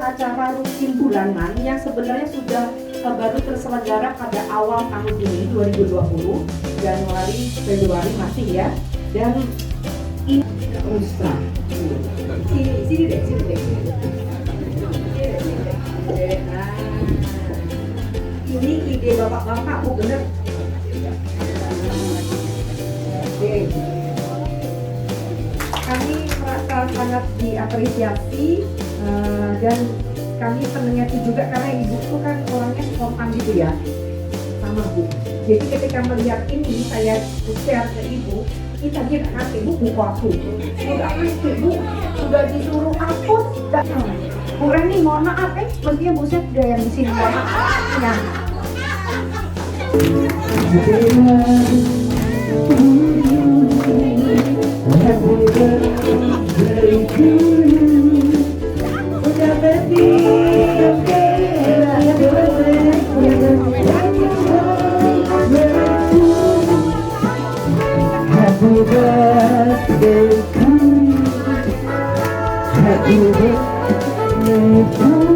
acara rutin bulanan yang sebenarnya sudah baru terselenggara pada awal tahun ini 2020, Januari, Februari masih ya. Dan ini Ustaz. Sini deh. Ini ide bapak-bapak, Bu, bener? Oke. Kami merasa sangat diapresiasi dan kami mengerti juga karena ibu tuh kan orangnya spontan gitu ya sama Bu. Jadi ketika melihat ini saya share ke ibu, ini tadi anak ibu buku aku sudah ibu sudah disuruh hapus Bu Reni mohon maaf mestinya Bu Set udah yang di sini mohon maaf nah. Happy birthday to you. Happy birthday to you.